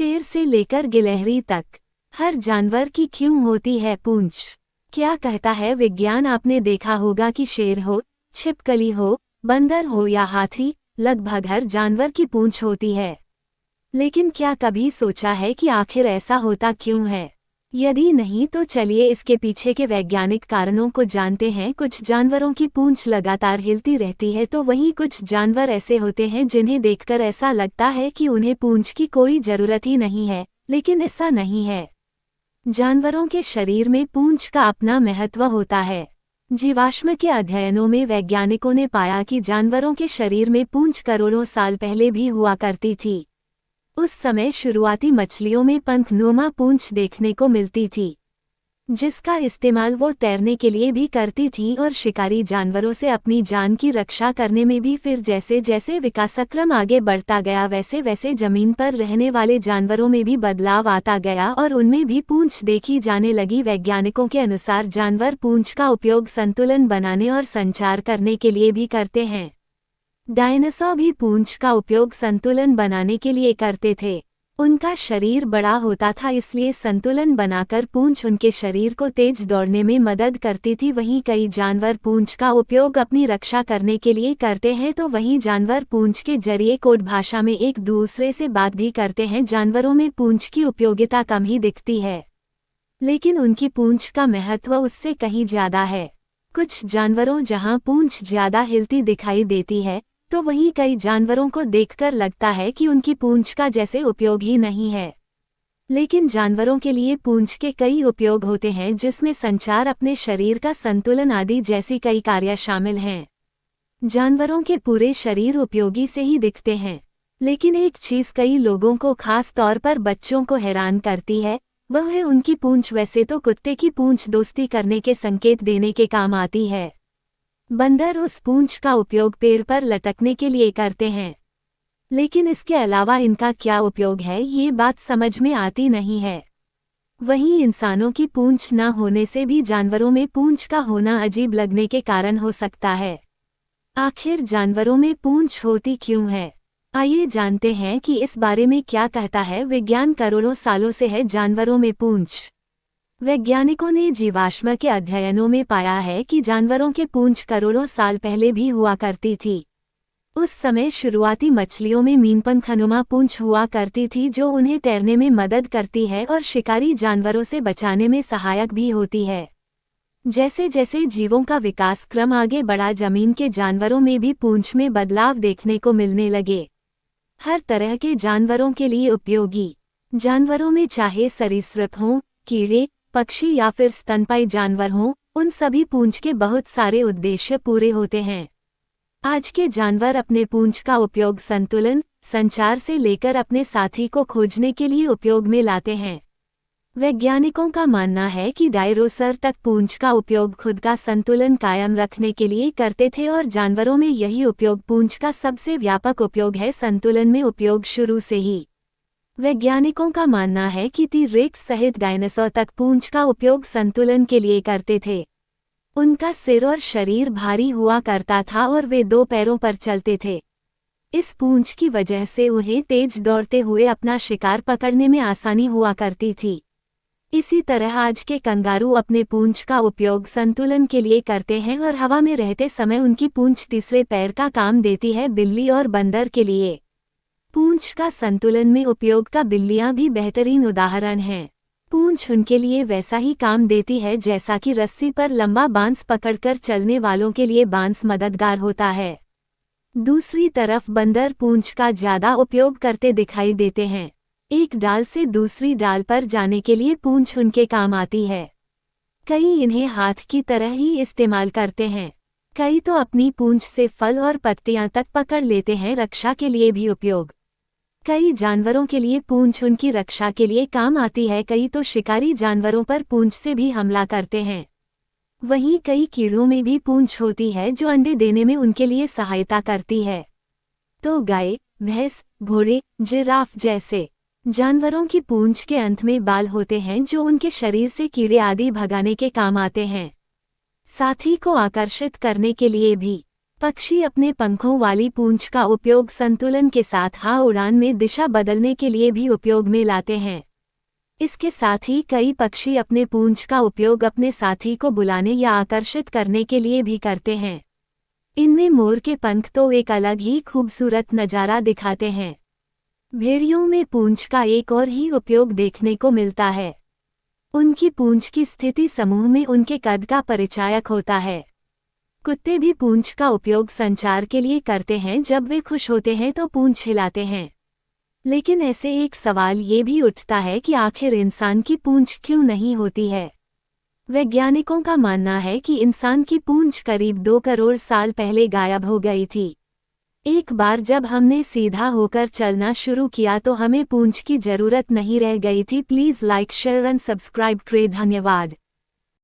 शेर से लेकर गिलहरी तक हर जानवर की क्यों होती है पूंछ? क्या कहता है विज्ञान? आपने देखा होगा कि शेर हो, छिपकली हो, बंदर हो या हाथी, लगभग हर जानवर की पूंछ होती है। लेकिन क्या कभी सोचा है कि आखिर ऐसा होता क्यों है? यदि नहीं तो चलिए इसके पीछे के वैज्ञानिक कारणों को जानते हैं। कुछ जानवरों की पूंछ लगातार हिलती रहती है तो वहीं कुछ जानवर ऐसे होते हैं जिन्हें देखकर ऐसा लगता है कि उन्हें पूंछ की कोई जरूरत ही नहीं है, लेकिन ऐसा नहीं है। जानवरों के शरीर में पूंछ का अपना महत्व होता है। जीवाश्म के अध्ययनों में वैज्ञानिकों ने पाया कि जानवरों के शरीर में पूंछ करोड़ों साल पहले भी हुआ करती थी। उस समय शुरुआती मछलियों में पंखनुमा पूंछ देखने को मिलती थी, जिसका इस्तेमाल वो तैरने के लिए भी करती थी और शिकारी जानवरों से अपनी जान की रक्षा करने में भी। फिर जैसे जैसे विकासक्रम आगे बढ़ता गया वैसे वैसे जमीन पर रहने वाले जानवरों में भी बदलाव आता गया और उनमें भी पूंछ देखी जाने लगी। वैज्ञानिकों के अनुसार जानवर पूंछ का उपयोग संतुलन बनाने और संचार करने के लिए भी करते हैं। डायनासोर भी पूंछ का उपयोग संतुलन बनाने के लिए करते थे। उनका शरीर बड़ा होता था, इसलिए संतुलन बनाकर पूंछ उनके शरीर को तेज दौड़ने में मदद करती थी। वहीं कई जानवर पूंछ का उपयोग अपनी रक्षा करने के लिए करते हैं, तो वहीं जानवर पूंछ के जरिए कोड भाषा में एक दूसरे से बात भी करते हैं। जानवरों में पूंछ की उपयोगिता कम ही दिखती है, लेकिन उनकी पूंछ का महत्व उससे कहीं ज्यादा है। कुछ जानवरों जहां पूंछ ज्यादा हिलती दिखाई देती है, तो वहीं कई जानवरों को देखकर लगता है कि उनकी पूंछ का जैसे उपयोग ही नहीं है। लेकिन जानवरों के लिए पूंछ के कई उपयोग होते हैं, जिसमें संचार, अपने शरीर का संतुलन आदि जैसी कई कार्य शामिल हैं। जानवरों के पूरे शरीर उपयोगी से ही दिखते हैं, लेकिन एक चीज कई लोगों को, खास तौर पर बच्चों को हैरान करती है, वह है उनकी पूंछ। वैसे तो कुत्ते की पूंछ दोस्ती करने के संकेत देने के काम आती है। बंदर उस पूंछ का उपयोग पेड़ पर लटकने के लिए करते हैं, लेकिन इसके अलावा इनका क्या उपयोग है ये बात समझ में आती नहीं है। वहीं इंसानों की पूंछ न होने से भी जानवरों में पूंछ का होना अजीब लगने के कारण हो सकता है। आखिर जानवरों में पूंछ होती क्यों है? आइए जानते हैं कि इस बारे में क्या कहता है विज्ञान। करोड़ों सालों से है जानवरों में पूंछ। वैज्ञानिकों ने जीवाश्म के अध्ययनों में पाया है कि जानवरों के पूंछ करोड़ों साल पहले भी हुआ करती थी। उस समय शुरुआती मछलियों में मीनपंखनुमा पूंछ हुआ करती थी, जो उन्हें तैरने में मदद करती है और शिकारी जानवरों से बचाने में सहायक भी होती है। जैसे जैसे जीवों का विकास क्रम आगे बढ़ा, जमीन के जानवरों में भी पूंछ में बदलाव देखने को मिलने लगे। हर तरह के जानवरों के लिए उपयोगी। जानवरों में चाहे सरीसृप हों, कीड़े, पक्षी या फिर स्तनपायी जानवर हों, उन सभी पूंछ के बहुत सारे उद्देश्य पूरे होते हैं। आज के जानवर अपने पूंछ का उपयोग संतुलन, संचार से लेकर अपने साथी को खोजने के लिए उपयोग में लाते हैं। वैज्ञानिकों का मानना है कि डायनासोर तक पूंछ का उपयोग खुद का संतुलन कायम रखने के लिए करते थे और जानवरों में यही उपयोग पूंछ का सबसे व्यापक उपयोग है। संतुलन में उपयोग शुरू से ही वैज्ञानिकों का मानना है कि टी-रेक्स सहित डायनासोर तक पूंछ का उपयोग संतुलन के लिए करते थे। उनका सिर और शरीर भारी हुआ करता था और वे 2 पैरों पर चलते थे। इस पूंछ की वजह से उन्हें तेज दौड़ते हुए अपना शिकार पकड़ने में आसानी हुआ करती थी। इसी तरह आज के कंगारू अपने पूंछ का उपयोग संतुलन के लिए करते हैं और हवा में रहते समय उनकी पूंछ तीसरे पैर का काम देती है। बिल्ली और बंदर के लिए पूंछ का संतुलन में उपयोग का बिल्लियां भी बेहतरीन उदाहरण हैं। पूंछ उनके लिए वैसा ही काम देती है जैसा कि रस्सी पर लंबा बांस पकड़कर चलने वालों के लिए बांस मददगार होता है। दूसरी तरफ बंदर पूंछ का ज्यादा उपयोग करते दिखाई देते हैं। एक डाल से दूसरी डाल पर जाने के लिए पूंछ उनके काम आती है। कई इन्हें हाथ की तरह ही इस्तेमाल करते हैं। कई तो अपनी पूंछ से फल और पत्तियां तक पकड़ लेते हैं। रक्षा के लिए भी उपयोग। कई जानवरों के लिए पूंछ उनकी रक्षा के लिए काम आती है। कई तो शिकारी जानवरों पर पूंछ से भी हमला करते हैं। वहीं कई कीड़ों में भी पूंछ होती है जो अंडे देने में उनके लिए सहायता करती है। तो गाय, भैंस, घोड़े, जिराफ जैसे जानवरों की पूंछ के अंत में बाल होते हैं जो उनके शरीर से कीड़े आदि भगाने के काम आते हैं। साथी को आकर्षित करने के लिए भी पक्षी अपने पंखों वाली पूंछ का उपयोग संतुलन के साथ उड़ान में दिशा बदलने के लिए भी उपयोग में लाते हैं। इसके साथ ही कई पक्षी अपने पूंछ का उपयोग अपने साथी को बुलाने या आकर्षित करने के लिए भी करते हैं। इनमें मोर के पंख तो एक अलग ही खूबसूरत नज़ारा दिखाते हैं। भेड़ियों में पूंछ का एक और ही उपयोग देखने को मिलता है। उनकी पूंछ की स्थिति समूह में उनके कद का परिचायक होता है। कुत्ते भी पूंछ का उपयोग संचार के लिए करते हैं। जब वे खुश होते हैं तो पूंछ हिलाते हैं। लेकिन ऐसे एक सवाल ये भी उठता है कि आखिर इंसान की पूंछ क्यों नहीं होती है। वैज्ञानिकों का मानना है कि इंसान की पूंछ करीब 2 करोड़ साल पहले गायब हो गई थी। एक बार जब हमने सीधा होकर चलना शुरू किया तो हमें पूंछ की जरूरत नहीं रह गई थी। Please like share and subscribe करें। धन्यवाद।